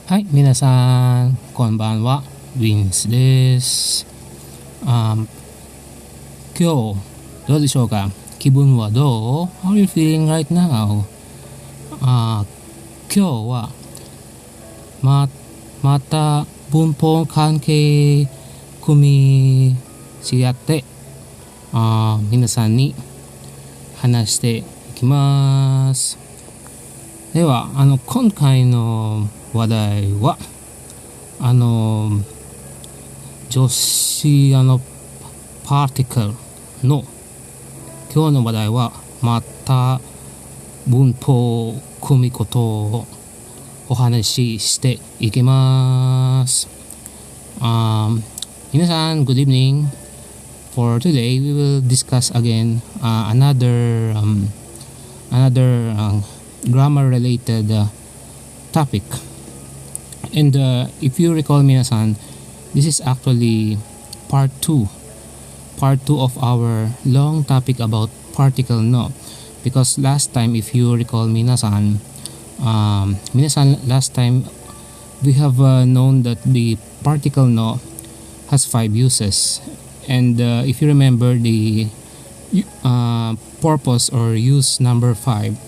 はい、皆さん、こんばんは。ウィンスです。今日、どうでしょうか？気分はどう？ How are you feeling right now? あー今日は、ま、また文法関係組みし合って、皆さんに話していきます。では、今回の話題は、助詞パーティクルの今日の話題はまた文法組みことをお話ししていきます。皆さん good evening. For today we will discuss again another grammar related topic. And if you recall, minasan, this is actually part 2 of our long topic about particle no. Because last time, if you recall, minasan, last time we have known that the particle no has 5 uses. And if you remember the purpose or use number 5,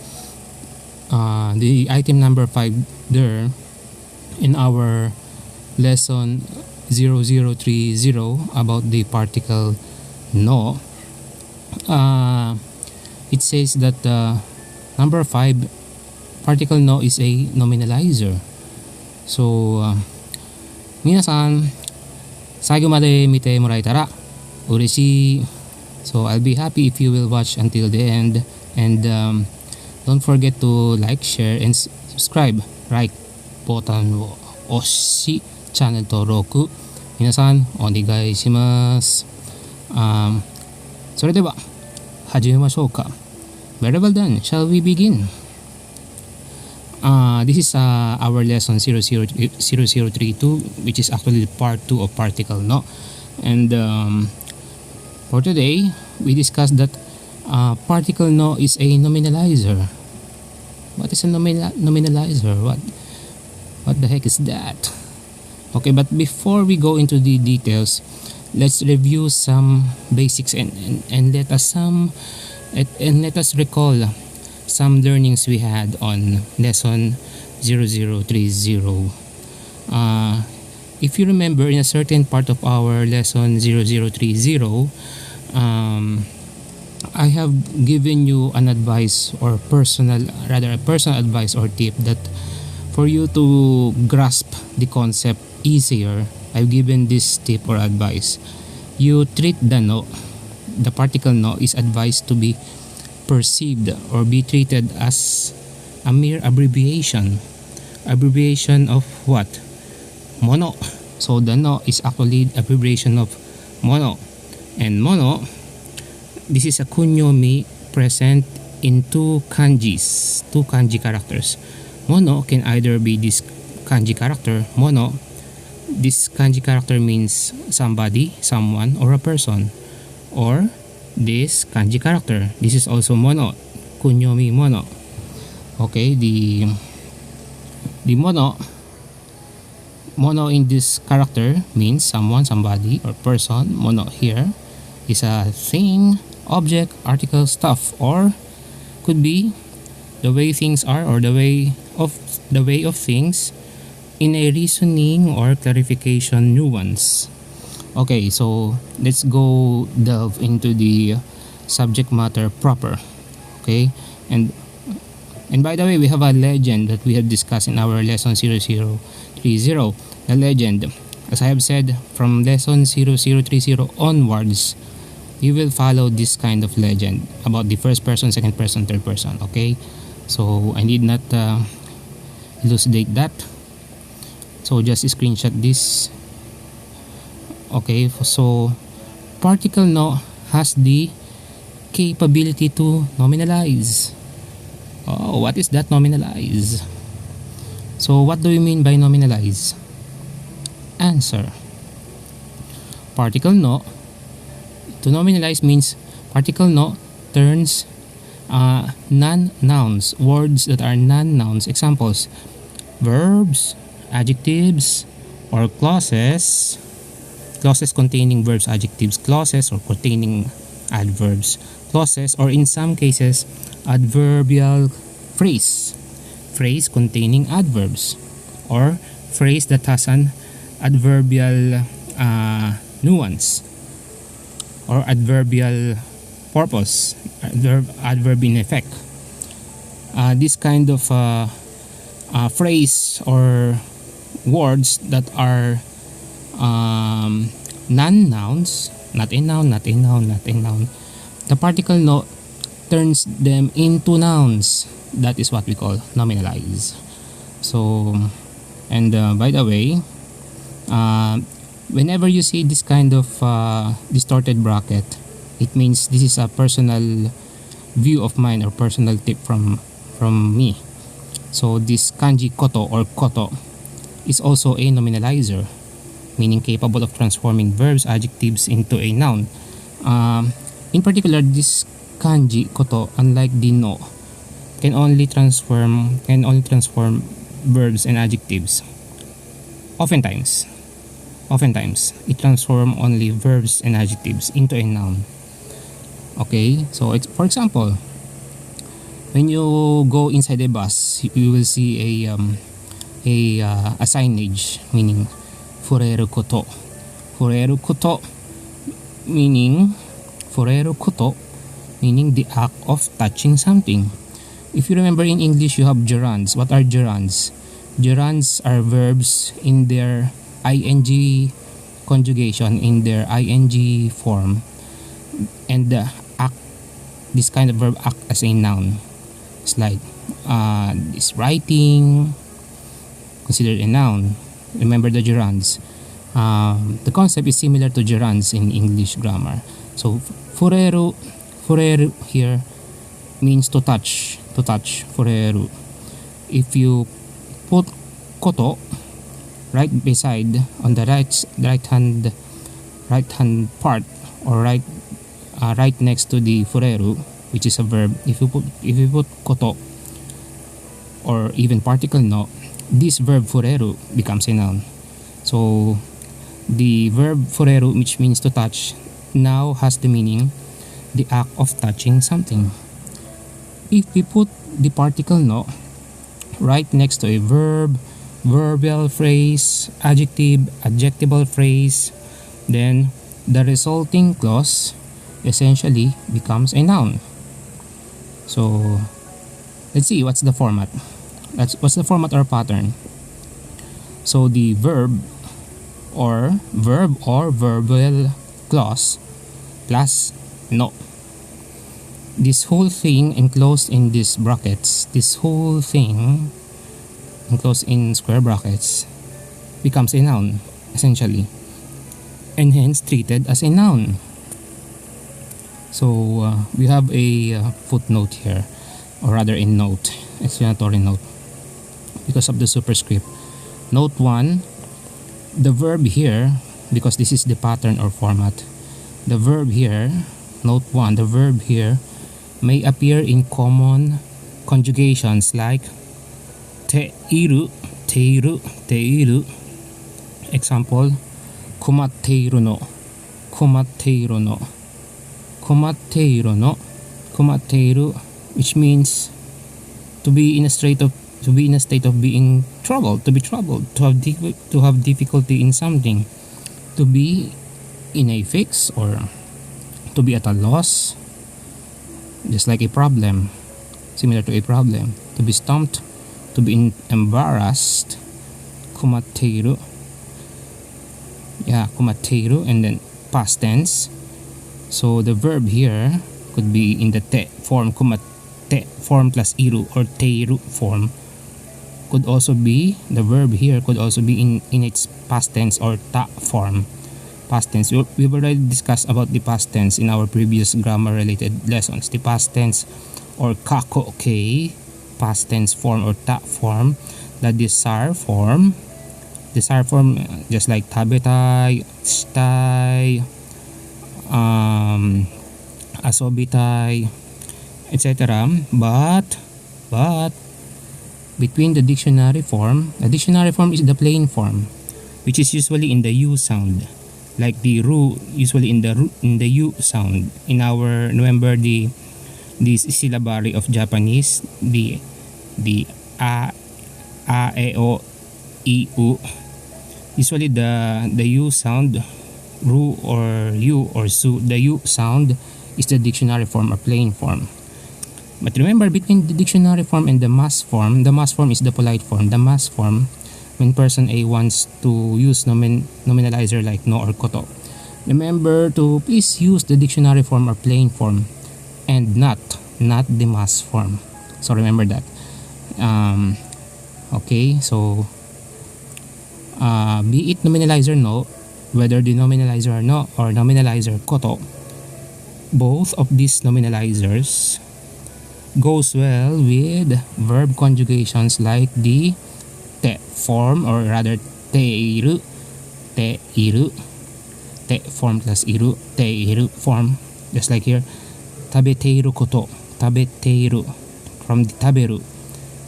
the item number 5 there in our lesson 0030 about the particle no, it says that number 5 particle no is a nominalizer. So 皆さん最後まで見てもらえたら嬉しい。So I'll be happy if you will watch until the end. And don't forget to like, share, and subscribe. Right ボタンを押し、チャンネル登録皆さんお願いします。それでは始めましょうか。Very well done. Shall we begin? This is our lesson 0032, which is actually part 2 of particle no. And for today, we discussed that particle no is a nominalizer. What is a nominalizer? What the heck is that? Okay, but before we go into the details, let's review some basics and let us recall some learnings we had on lesson 0030. If you remember, in a certain part of our lesson 0030, I have given you an advice or a personal advice or tip that for you to grasp the concept easier. I've given this tip or advice. You treat the particle no is advised to be perceived or be treated as a mere abbreviation of what? Mono. So the no is actually abbreviation of mono, and mono, this is a kunyomi present in two kanji characters. Mono can either be this kanji character mono. This kanji character means somebody, someone, or a person, or this kanji character. This is also mono, kunyomi mono. Okay, the mono in this character means someone, somebody, or person. Mono here is a thing, object, article, stuff, or could be the way things are or the way of things in a reasoning or clarification nuance. Okay, so let's go delve into the subject matter proper. Okay, and by the way, we have a legend that we have discussed in our lesson 0030. The legend, as I have said, from lesson 0030 onwards, you will follow this kind of legend about the first person, second person, third person. Okay, so I need not elucidate that. So just screenshot this. Okay, so particle no has the capability to nominalize. Oh, what is that nominalize? So what do you mean by nominalize? Answer. Particle no, to nominalize means particle no turns non-nouns, words that are non-nouns, examples, verbs, adjectives or clauses, clauses containing verbs, adjectives, clauses or containing adverbs, clauses, or in some cases adverbial phrase, phrase containing adverbs, or phrase that has an adverbial nuance or adverbial purpose, adverb in effect. This kind of phrase or words that are non-nouns, not a noun, not a noun, not a noun. The particle no turns them into nouns. That is what we call nominalize. So, and by the way, whenever you see this kind of distorted bracket, it means this is a personal view of mine or personal tip from me. So this kanji koto or koto is also a nominalizer, meaning capable of transforming verbs, adjectives into a noun. In particular, this kanji koto, unlike the no, can only transform verbs and adjectives. Oftentimes, it transforms only verbs and adjectives into a noun. Okay, so it's, for example, when you go inside a bus, you will see a signage meaning fureru koto. Fureru koto meaning the act of touching something. If you remember, in English you have gerunds. What are gerunds? Gerunds are verbs in their ing conjugation, in their ing form, and act, this kind of verb act as a noun. It's like this writing, considered a noun. Remember the gerunds. The concept is similar to gerunds in English grammar. So fureru here means to touch, fureru. If you put koto right beside on the right hand part, or right next to the fureru, which is a verb, if you put koto or even particle no, this verb fureru becomes a noun. So the verb fureru, which means to touch, now has the meaning the act of touching something. If we put the particle no right next to a verb, verbal phrase, adjective, adjectival phrase, then the resulting clause essentially becomes a noun. So let's see what's the format. What's the format or pattern. So the verb or verbal clause plus no. This whole thing enclosed in these brackets, this whole thing enclosed in square brackets becomes a noun essentially, and hence treated as a noun. So we have a footnote here, or rather a note, explanatory note, because of the superscript. Note 1, the verb here, because this is the pattern or format, the verb here, note 1, the verb here may appear in common conjugations like teiru, teiru, teiru. Example, komatteiru no, komatteiru no, komatteiru no, komatteiru, which means to be in a state of being troubled, to be troubled, to have difficulty in something, to be in a fix, or to be at a loss, just like a problem, similar to a problem. To be stumped, to be embarrassed, komatteiru. Yeah, komatteiru, and then past tense. So the verb here could be in the te form, komatte form plus iru, or teiru form. Could also be, the verb here could also be in its past tense or ta form. Past tense, we've already discussed about the past tense in our previous grammar related lessons. The past tense or kako kei, past tense form or ta form, the desire form, just like tabetai, shitai, asobitai, etc. But between the dictionary form is the plain form, which is usually in the U sound, like the ru usually in the U sound. In our remember the syllabary of Japanese, the a e o I u, usually the U sound, ru or U or su, the U sound is the dictionary form or plain form. But remember, between the dictionary form and the mass form is the polite form. The mass form, when person A wants to use nominalizer like no or koto, remember to please use the dictionary form or plain form and not the mass form. So remember that. Okay, so be it nominalizer no, whether the nominalizer no or nominalizer koto, both of these nominalizers goes well with verb conjugations like the te form, or rather te iru, te form plus iru, te iru form, just like here, tabeteiru koto, tabeteiru, from the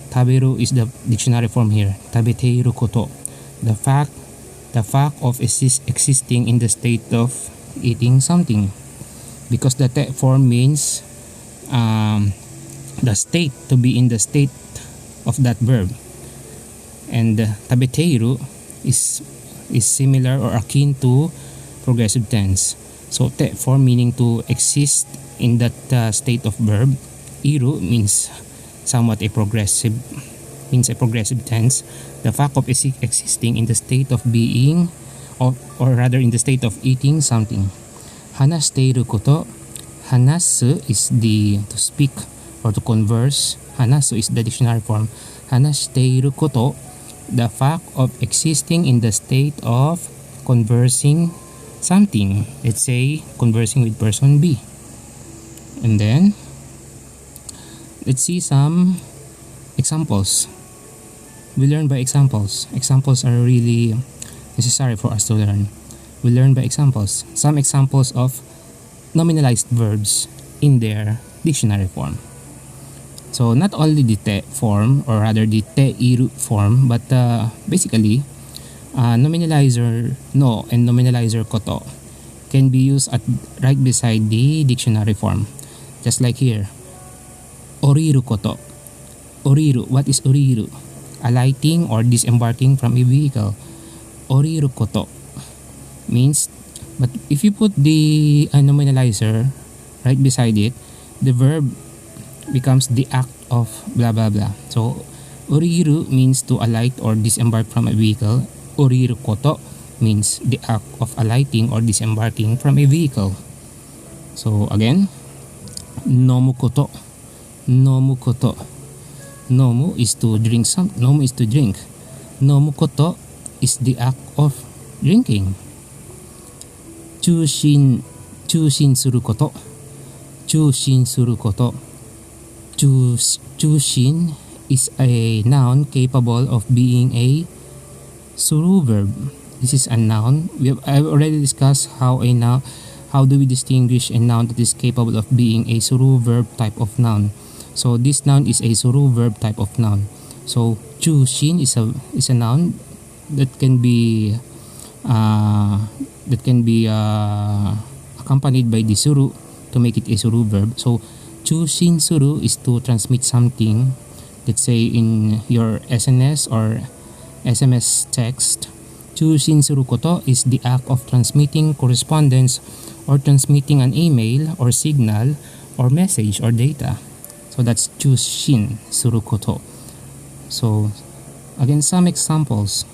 taberu is the dictionary form here, tabeteiru koto, the fact of existing in the state of eating something, because the te form means the state, to be in the state of that verb, and tabeteiru is similar or akin to progressive tense. So te form meaning to exist in that state of verb, iru means somewhat a progressive tense, the fact of existing in the state of being, or rather in the state of eating something. Hanashiteiru koto, hanasu is the to speak or to converse, hanasu is the dictionary form, hanashiteiru koto, the fact of existing in the state of conversing something, let's say conversing with person B. And then let's see some examples. We learn by examples. Examples are really necessary for us to learn. We learn by examples. Some examples of nominalized verbs in their dictionary form. So not only the te form, or rather the te iru form, but basically nominalizer no and nominalizer koto can be used at right beside the dictionary form, just like here, oriru koto. Oriru, what is oriru? Alighting or disembarking from a vehicle. Oriru koto means, but if you put the nominalizer right beside it, the verb becomes the act of blah blah blah. So oriru means to alight or disembark from a vehicle. Oriru koto means the act of alighting or disembarking from a vehicle. So again, nomu koto. Nomu koto. Nomu is to drink some. Nomu is to drink. Nomu koto is the act of drinking. Chushin suru koto. Chushin suru koto. Chushin is a noun capable of being a suru verb. This is a noun. I've already discussed how do we distinguish a noun that is capable of being a suru verb type of noun. So this noun is a suru verb type of noun. So chushin is a noun that can be accompanied by the suru to make it a suru verb. So chushin suru is to transmit something, let's say in your SNS or SMS text. Chushin suru koto is the act of transmitting correspondence or transmitting an email or signal or message or data. So that's chushin suru koto. So again, some examples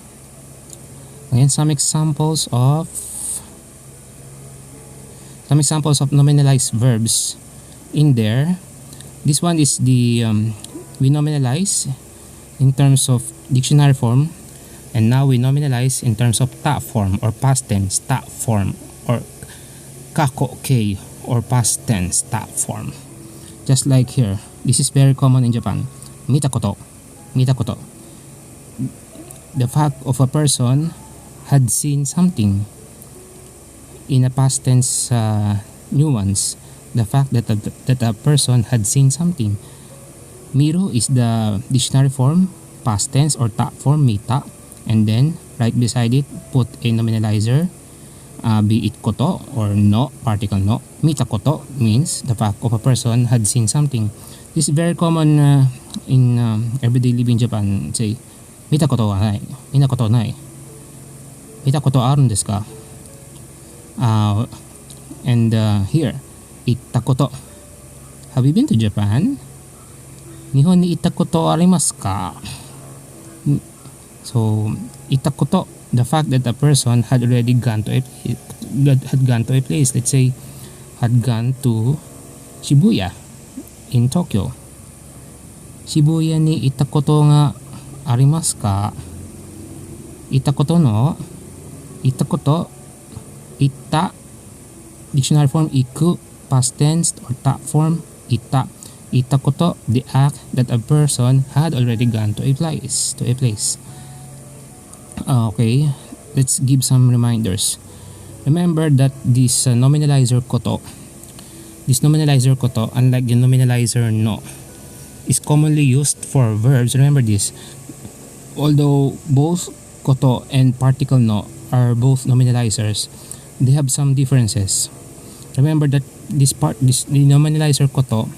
of nominalized verbs in there. This one is the we nominalize in terms of dictionary form, and now we nominalize in terms of ta form or past tense ta form, or kako kei or past tense ta form. Just like here, this is very common in Japan. Mitakoto. The fact of a person had seen something. In a past tense nuance, the fact that a person had seen something. Miru is the dictionary form, past tense or ta form mita, and then right beside it put a nominalizer, be it koto or no, particle no. Mita koto means the fact of a person had seen something. This is very common in everyday living Japan. Say, mita koto wa nai, mina koto nai, mita koto arun desu ka? And here, itta koto. Have you been to Japan? Nihon ni itta koto arimasu ka? So, itta koto, the fact that a person had already gone to a place. Let's say, had gone to Shibuya in Tokyo. Shibuya ni itta koto nga arimasu ka? Itta koto no, itta koto, itta, dictionary form iku, past tense or ta form ita. Ita koto, the act that a person had already gone to a place. Okay, let's give some reminders. Remember that this nominalizer koto, unlike the nominalizer no, is commonly used for verbs. Remember this. Although both koto and particle no are both nominalizers, they have some differences. Remember that the nominalizer koto,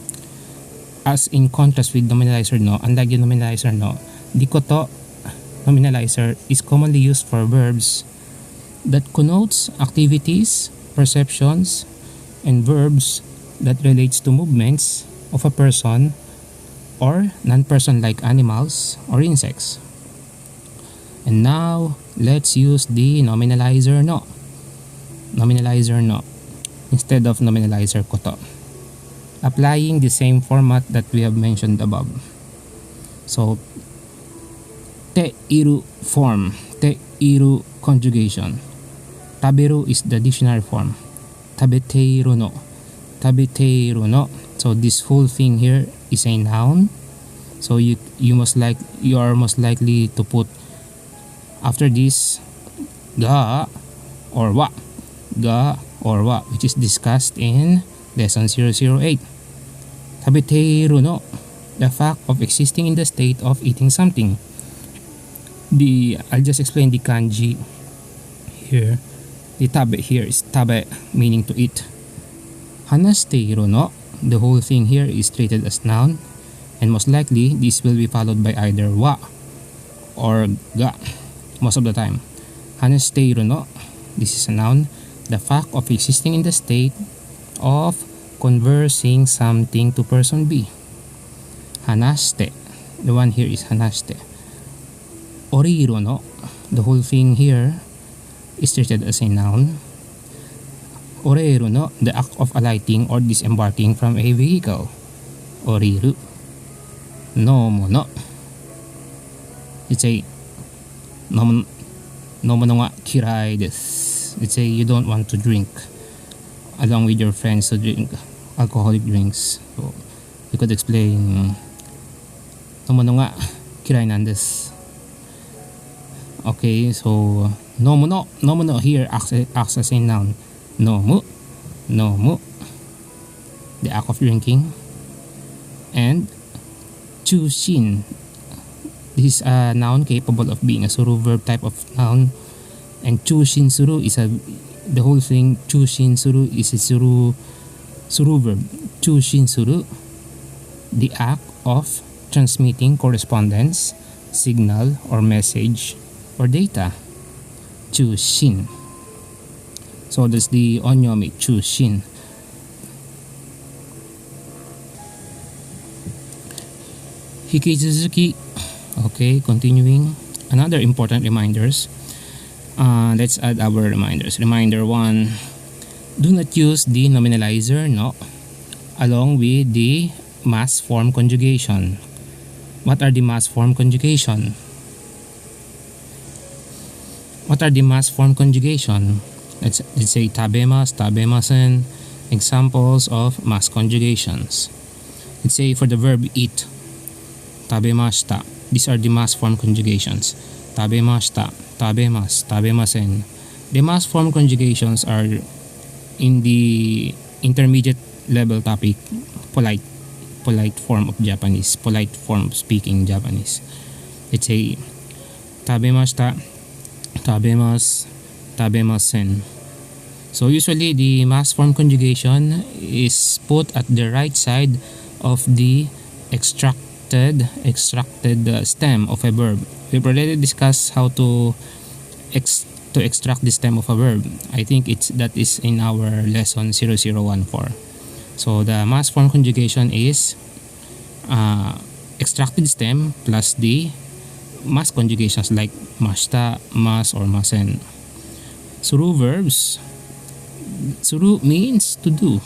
as in contrast with nominalizer no, unlike the nominalizer no, the koto nominalizer is commonly used for verbs that connotes activities, perceptions, and verbs that relates to movements of a person or non-person like animals or insects. And now, let's use the nominalizer no. Instead of nominalizer koto, applying the same format that we have mentioned above. So, te iru form, te iru conjugation. Taberu is the dictionary form. Tabeteiru no. So this whole thing here is a noun. So you are most likely to put after this ga or wa, which is discussed in lesson 008. Tabeteiru no, the fact of existing in the state of eating something. I'll just explain the kanji here. The tabe here is tabe, meaning to eat. Hanashiteiru no, the whole thing here is treated as noun, and most likely this will be followed by either wa or ga most of the time. Hanashiteiru no, this is a noun, the fact of existing in the state of conversing something to person B. Hanashite, the one here is hanashite. Oriru no, the whole thing here is treated as a noun. Oreru no, the act of alighting or disembarking from a vehicle. Oriru. Nomo no, it's a nomo nga kirai desu. Let's say you don't want to drink along with your friends to drink alcoholic drinks. So you could explain nomo nga kirai nan desu. Okay, so nomo no here acts as a noun. Nomu, the act of drinking. And chushin, this is a noun capable of being a suru verb type of noun. And chushin suru is the whole thing. Chushin suru is a suru verb. Chushin suru, the act of transmitting correspondence, signal, or message, or data. Chushin. So that's the onyomi, chushin. Hikizuzuki. Okay, continuing. Another important reminders. Let's add our reminders. Reminder 1. Do not use the nominalizer no along with the mass form conjugation. What are the mass form conjugation? Let's say tabemasu, tabemasen. Examples of mass conjugations. Let's say for the verb eat, tabemashita. These are the mass form conjugations. Tabemashita, tabemasu, tabemasen. The mass form conjugations are in the intermediate level topic, polite form of Japanese, polite form of speaking Japanese. let's say tabemashita, tabemasu, tabemasen. So usually the mass form conjugation is put at the right side of the extracted stem of a verb. We've already discussed how to extract the stem of a verb. I think that is in our lesson 0014. So the mass form conjugation is extracted stem plus the mass conjugations like mashita, mas, or masen. Suru verbs. Suru means to do.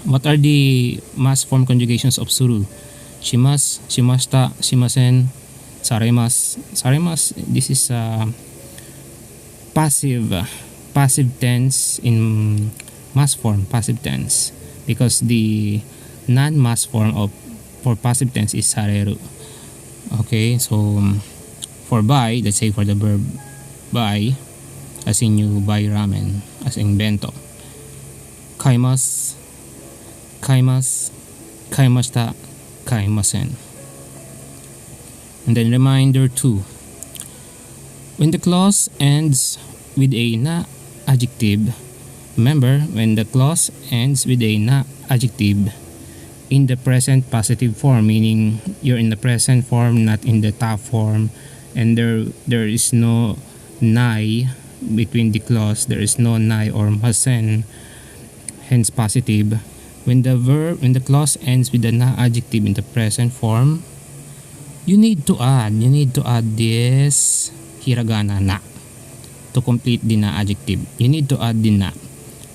What are the mass form conjugations of suru? Shimasu, shimashita, shimasen, saremasu. Saremasu, this is passive tense in mass form, passive tense, because the non-mass form for passive tense is sareru. Okay, so for buy, let's say for the verb buy, as in you buy ramen, as in bento. Kaimasu, kaimasu, kaimashita, kaimasen. And then reminder 2. When the clause ends with a na adjective, remember, when the clause ends with a na adjective in the present positive form, meaning you're in the present form, not in the ta form, and there is no nai between the clause, there is no nai or masen, hence positive. When the clause ends with the na adjective in the present form, you need to add this hiragana na to complete the na adjective. You need to add the na,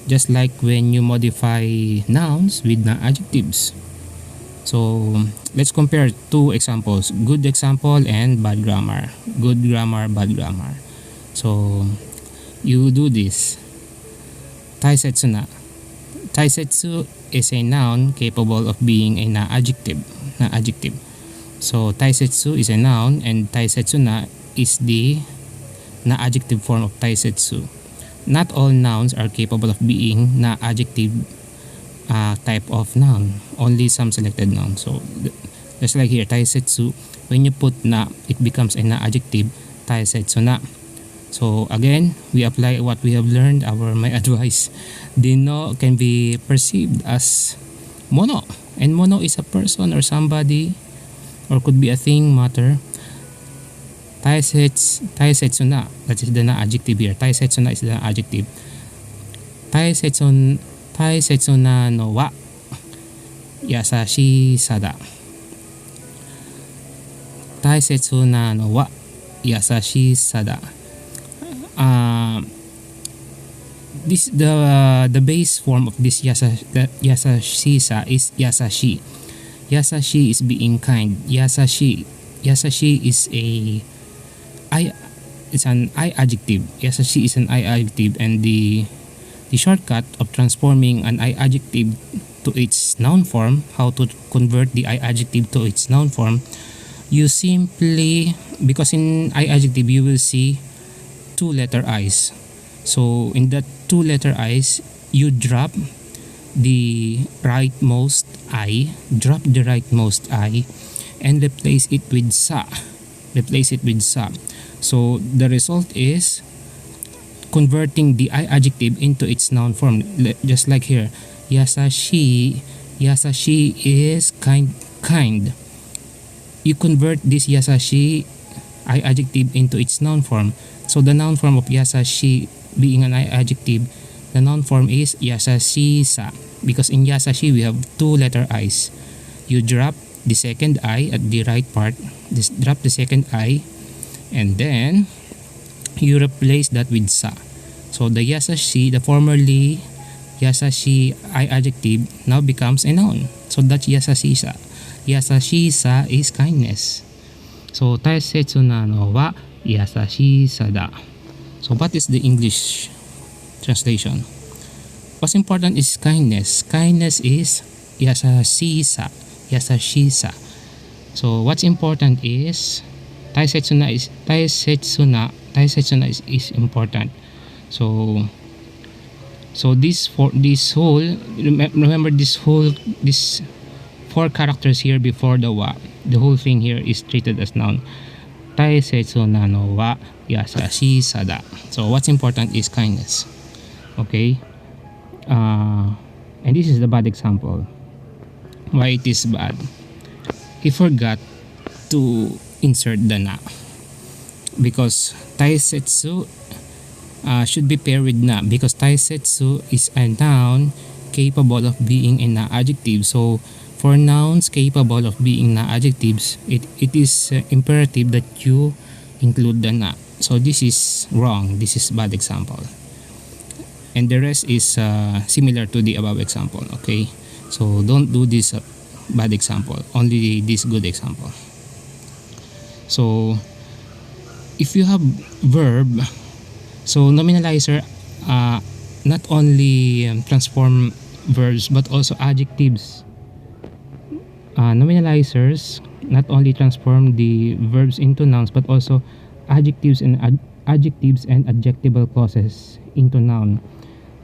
just like when you modify nouns with na adjectives. So let's compare two examples, good example and bad grammar. Good grammar, bad grammar. So you do this. Taisetsu na. Taisetsu is a noun capable of being a na adjective. So taisetsu is a noun and taisetsu na is the na adjective form of taisetsu. Not all nouns are capable of being na adjective type of noun. Only some selected nouns. So just like here, taisetsu, when you put na, it becomes a na adjective, taisetsu na. So again, we apply what we have learned, my advice. The no can be perceived as mono, and mono is a person or somebody, or could be a thing, matter. Taisetsu na, that is the na adjective here. Taisetsu na is the adjective. Taisetsu na no wa yasashi sada. Taisetsu na no wa yasashi sada. This the base form of this yasashisa is yasashi. Yasashi is being kind. Yasashi is it's an I adjective. Yasashi is an I adjective, and the shortcut of transforming an I adjective to its noun form, how to convert the I adjective to its noun form, you simply, because in I adjective you will see two letter I's. So in that two letter I's, you drop the rightmost I, and replace it with sa. So the result is converting the I adjective into its noun form, just like here. Yasashi is kind. You convert this yasashi I adjective into its noun form. So the noun form of yasashi being an I adjective, the noun form is yasashisa, because in yasashi we have two letter I's. You drop the second I at the right part, drop the second I, and then you replace that with sa. So the yasashi, the formerly yasashi I adjective, now becomes a noun. So that's yasashisa. Yasashisa is kindness. So taisetsu na no wa yasashisa da. So what is the English translation? What's important is kindness. Kindness is yasashisa. So what's important is taisetsu na is important. So this four characters here before the wa, the whole thing here is treated as noun. Taisetsu nano wa yasashi sada. So what's important is kindness. Okay? And this is the bad example. Why it is bad? He forgot to insert the na. Because taisetsu should be paired with na. Because taisetsu is a noun capable of being a na adjective. So for nouns capable of being na adjectives, it is imperative that you include the na. So this is wrong. This is bad example. And the rest is similar to the above example. Okay, so don't do this bad example. Only this good example. So if you have verb, so nominalizer not only transform verbs but also adjectives. Nominalizers not only transform the verbs into nouns but also adjectives and adjectival clauses into noun.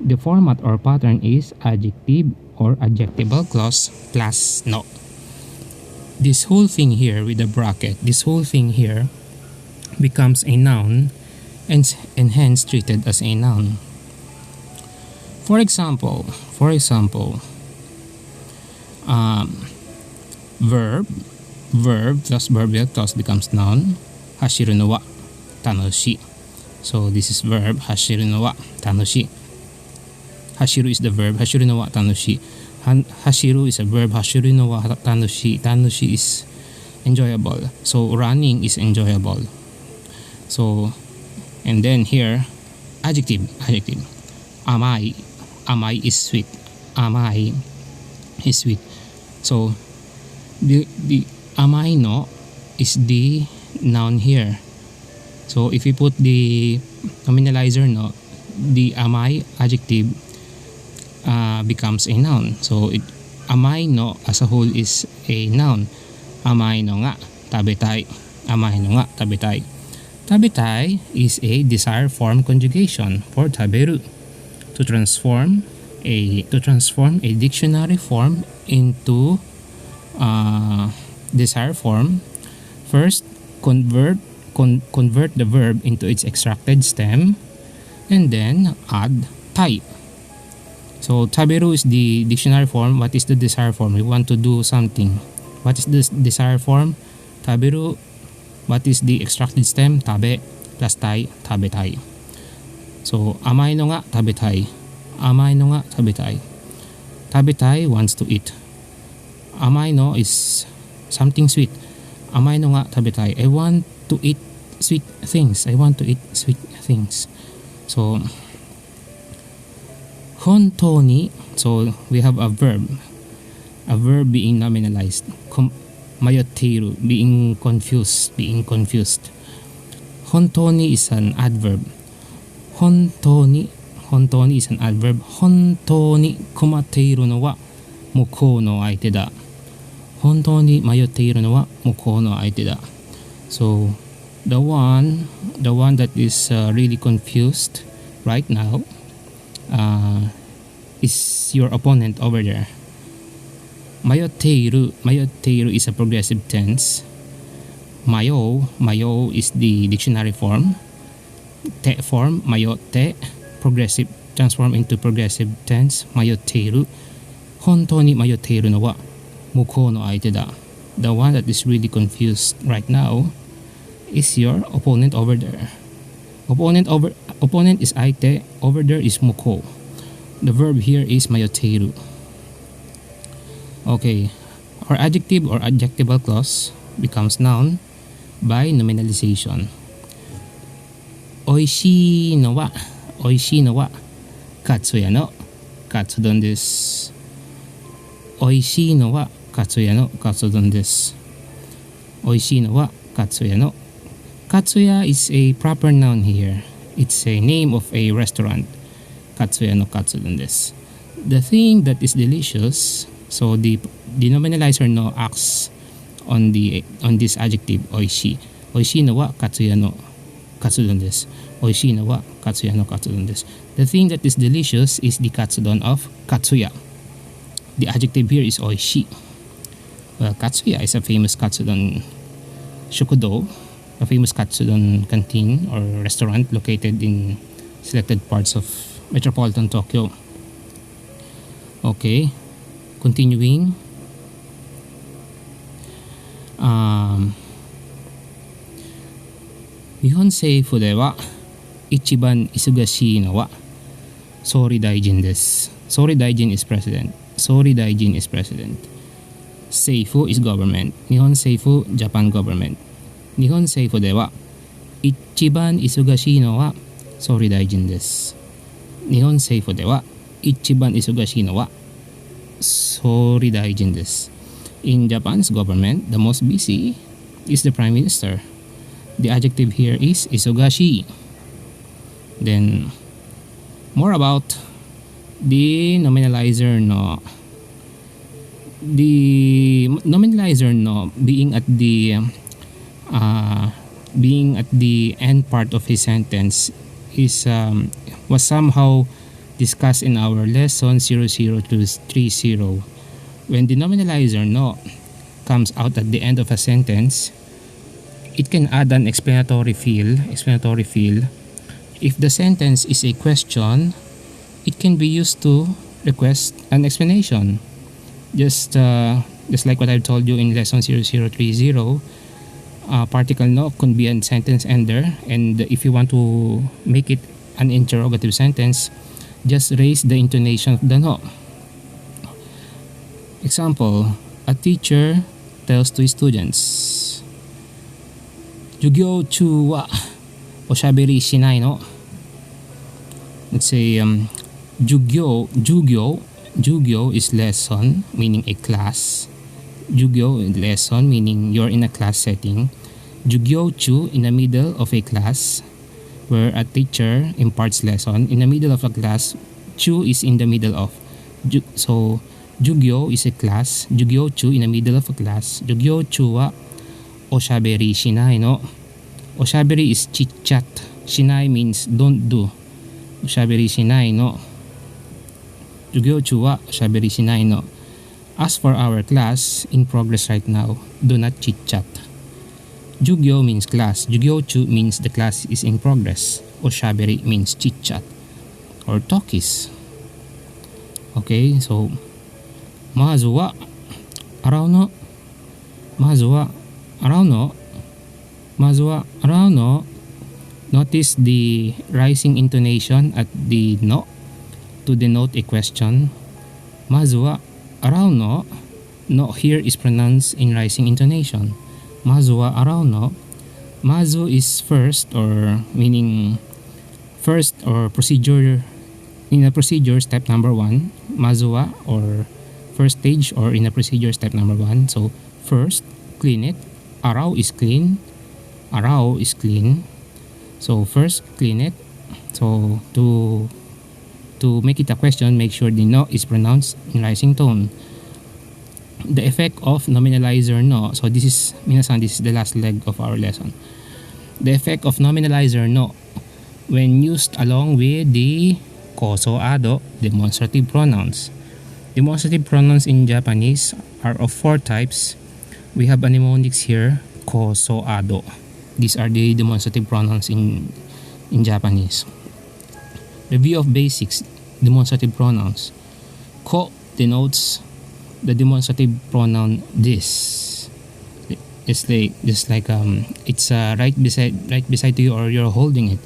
The format or pattern is adjective or adjectival clause plus no. This whole thing here with the bracket, this whole thing here becomes a noun and hence treated as a noun. For example, verb plus verb clause becomes noun. Hashiru no wa tanoshi. So this is verb, hashiru no wa tanoshi. Hashiru is the verb, hashiru no wa tanoshi. Hashiru is a verb, hashiru no wa tanoshi. Tanoshi is enjoyable. So running is enjoyable. So and then here adjective. Amai is sweet. Amai is sweet. So the amai no is the noun here. So if you put the nominalizer no, the amai adjective becomes a noun. So amai no as a whole is a noun. Amai no nga tabetai. Amai no nga tabetai. Tabetai is a desire form conjugation for taberu. To transform a dictionary form into desire form, first convert the verb into its extracted stem and then add tai. So taberu is the dictionary form. What is the desire form? We want to do something. What is this desire form? Taberu. What is the extracted stem? Tabe plus tai, tabetai. So amai no nga tabetai. Amai no nga tabetai. Tabetai wants to eat. Amai no is something sweet. Amai no nga tabetai. I want to eat sweet things. I want to eat sweet things. So hontou ni. So we have a verb being nominalized. Mayoteiru, being confused. Hontou ni is an adverb. Hontou ni is an adverb. Hontou ni komatteiru no wa mukou no aite da. Hontou ni mayotteiru no wa mukou no aite da. So the one that is really confused right now is your opponent over there. Mayotteiru is a progressive tense. Mayo is the dictionary form. Te form, mayotte, progressive, transform into progressive tense. Mayotteiru. Hontou ni mayotteiru no wa mukou no aite da. The one that is really confused right now is your opponent over there. Opponent is aite, over there is mukou. The verb here is mayotteiru. Okay, our adjective or adjectival clause becomes noun by nominalization. Oishii no wa katsuya no katsudon desu. Oishii no wa katsuya no katsudon desu. Oishii no wa katsuya no. Katsuya is a proper noun here. It's a name of a restaurant. Katsuya no katsudon desu. The thing that is delicious. So the nominalizer no acts on this adjective oishi. Oishi no wa katsuya no katsudon desu. Oishi no wa katsuya no katsudon desu. The thing that is delicious is the katsudon of katsuya. The adjective here is oishi. Well, katsuya is a famous katsudon shukudo a famous katsudon canteen or restaurant located in selected parts of metropolitan Tokyo. Okay, continuing. Nihon seifu de wa ichiban isugashii no wa Sori Daijin desu. Sori Daijin is president. Sori Daijin is president. Seifu is government. Nihon seifu, Japan government. Nihon seifu de wa ichiban isugashii no wa Sori Daijin desu. Nihon seifu de wa ichiban isugashii no wa Sori Daijin desu. In Japan's government, the most busy is the prime minister. The adjective here is isugashi. Then, more about the nominalizer no. The nominalizer no being at the end part of his sentence is was somehow discussed in our lesson 00230. When the nominalizer no comes out at the end of a sentence, it can add an explanatory fill. If the sentence is a question, it can be used to request an explanation. Just like what I've told you in lesson 0030, particle no can be a sentence ender, and if you want to make it an interrogative sentence, just raise the intonation of the no. Example, a teacher tells to his students, "Jugyo chu wa oshaberi shinai no?" Let's say jugyo is lesson, meaning a class. Jugyo is lesson, meaning you're in a class setting. Jugyo chu, in the middle of a class where a teacher imparts lesson. In the middle of a class, chu is in the middle of. So jugyo is a class. Jugyo chu in the middle of a class. Jugyo chu wa oshaberi shinai no. Oshaberi is chit chat. Shinai means don't do. Oshaberi shinai no. Jugyo chu wa oshaberi shinai no. As for our class in progress right now, do not chit chat. Jugyo means class. Jugyo chu means the class is in progress. Oshaberi means chit chat or talkies. Okay, so mazu wa arau no. Mazu wa arau no. Mazu wa arau no. Notice the rising intonation at the no to denote a question. Mazu wa arau no. No here is pronounced in rising intonation. Mazu wa arau no. Mazu is first, or meaning first, or procedure. In a procedure, step number 1. Mazu wa, or first stage, or in a procedure, step number 1. So first, clean it. Arau is clean. Arau is clean. So first, clean it. So to make it a question, make sure the no is pronounced in rising tone. The effect of nominalizer no. So this is, minasan, this is the last leg of our lesson. The effect of nominalizer no when used along with the koso ado demonstrative pronouns. Demonstrative pronouns in Japanese are of 4 types. We have mnemonics here. Koso ado. These are the demonstrative pronouns in Japanese. Review of basics. Demonstrative pronouns. Ko denotes the demonstrative pronoun this. It's like just like it's right beside you, or you're holding it.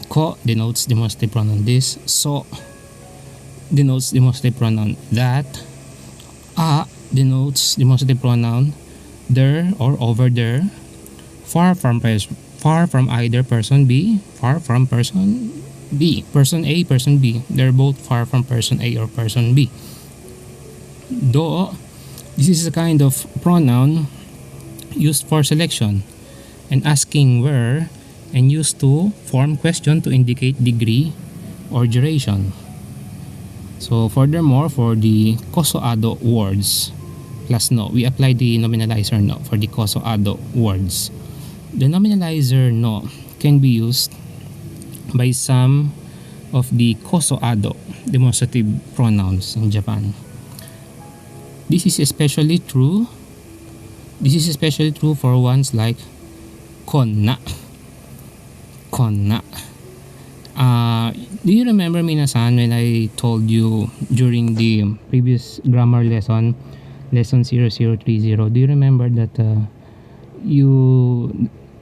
Ko denotes demonstrative pronoun this. So denotes demonstrative pronoun that. A denotes demonstrative pronoun there or over there. Far from either person B, far from person B. Person A, person B. They're both far from person A or person B. Do, this is a kind of pronoun used for selection and asking where, and used to form question to indicate degree or duration. So furthermore, for the koso-ado words plus no, we apply the nominalizer no for the koso-ado words. The nominalizer no can be used by some of the koso-ado demonstrative pronouns in Japan. This is especially true for ones like konna. Konna. Do you remember, minasan, when I told you during the previous grammar lesson, lesson 0030, do you remember that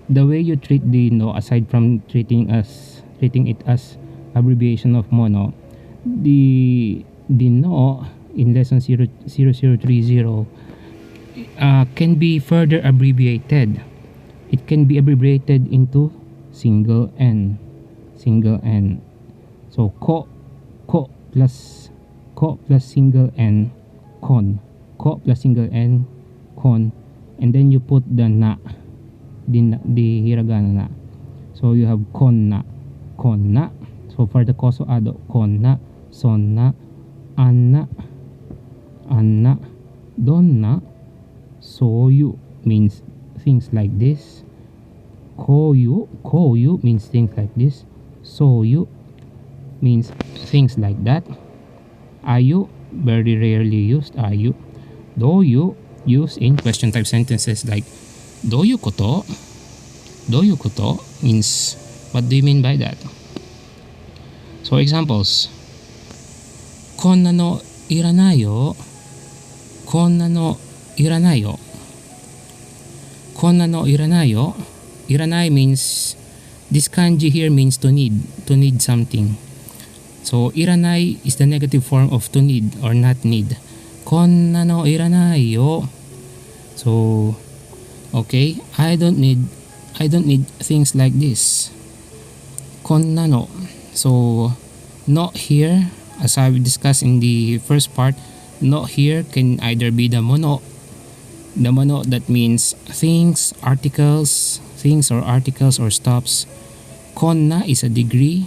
the way you treat the no, aside from treating it as abbreviation of mono, the no in lesson 0030 can be further abbreviated. It can be abbreviated into single n. So ko plus single n, kon. Ko plus single n, kon, and then you put the na, the hiragana na. So you have konna. So for the koso ado, konna, sonna, anna, donna, soyu means things like this. Koyu means things like this. Soyu means things like that. Ayu, very rarely used. Ayu. Doyu, used in question type sentences like doyu koto. Doyu koto means, what do you mean by that? So examples: konna no iranayo. Konna no iranayo. Konna no iranayo. Iranai means, this kanji here means to need something. So iranai is the negative form of to need or not need. Konna no iranai yo. So okay, I don't need things like this. Konna no. So no here, as I discussed in the first part, no here can either be the mono that means things or articles or stops. Konna is a degree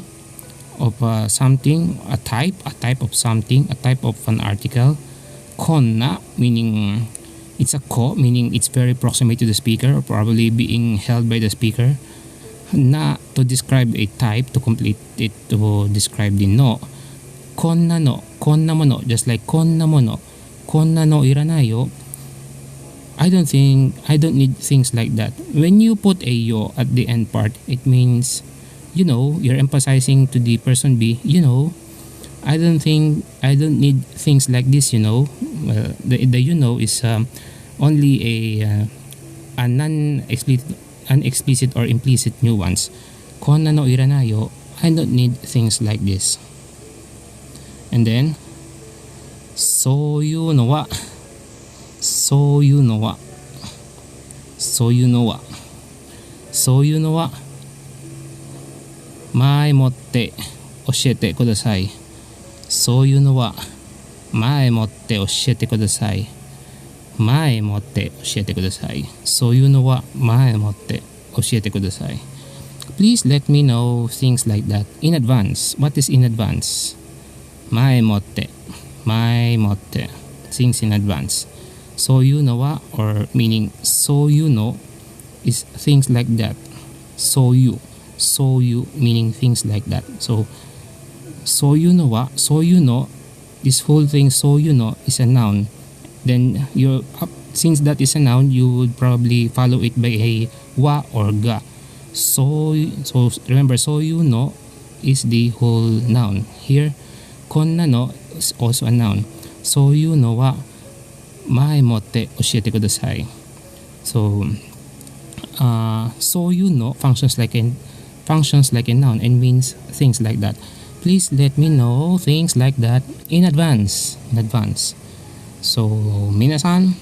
of something, a type of something, a type of an article. Konna meaning it's a ko, meaning it's very proximate to the speaker or probably being held by the speaker. Na, to describe a type, to complete it, to describe the no. Konna mono, just like konna mono. Konna no iranayo. I don't need things like that. When you put a yo at the end part, it means, you're emphasizing to the person B, I don't need things like this, Well, the is only a non-explicit or implicit nuance. Konna no iranayo, I don't need things like this. And then, soyu no wa. Soyu no wa. Mae motte oshiete kudasai. Soyu no wa mae motte oshiete kudasai. Mae motte oshiete kudasai. Soyu no wa mae motte oshiete kudasai. Please let me know things like that in advance. What is in advance? Mae motte. Things in advance. Soyu no wa, or meaning soyu no, is things like that. Soyu meaning things like that. So soyu no wa, soyu no, this whole thing soyu no is a noun. Then since that is a noun, you would probably follow it by a wa or ga. So remember, soyu no is the whole noun. Here, konna no is also a noun. Soyu no wa mae motte oshiete kudasai. So soyu no functions like a noun and means things like that. Please let me know things like that in advance. So minasan,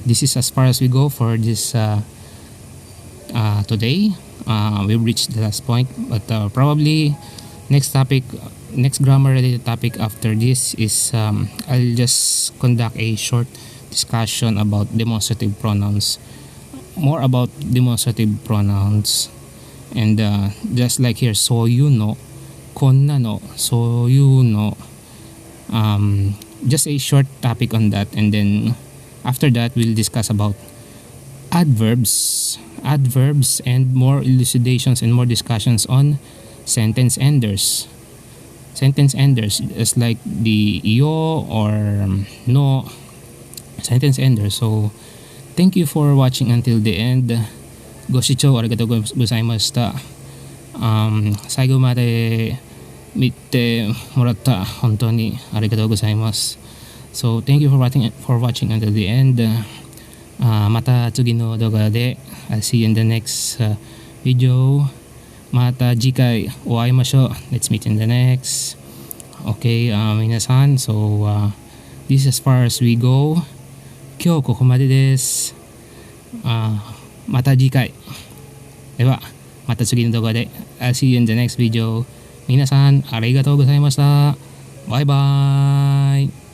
this is as far as we go for this today. We've reached the last point, but probably next grammar related topic after this is I'll just conduct a short discussion about demonstrative pronouns, more about demonstrative pronouns, and just like here, soyu no, konna no, soyu no, just a short topic on that, and then after that we'll discuss about adverbs and more elucidations and more discussions on sentence enders, just like the yo or no sentence enders. So thank you for watching until the end. ご視聴ありがとうございました。最後まで見てもらった本当にありがとうございます。So thank you for watching until the end. また次の動画で I'll see you in the next video. また次回お会いましょう。Let's meet in the next. Okay, 皆さん、so this is as far as we go. 今日ここまでです。また次回。では、また次の動画で I'll see you in the next video. 皆さん、ありがとうございました。バイバーイ。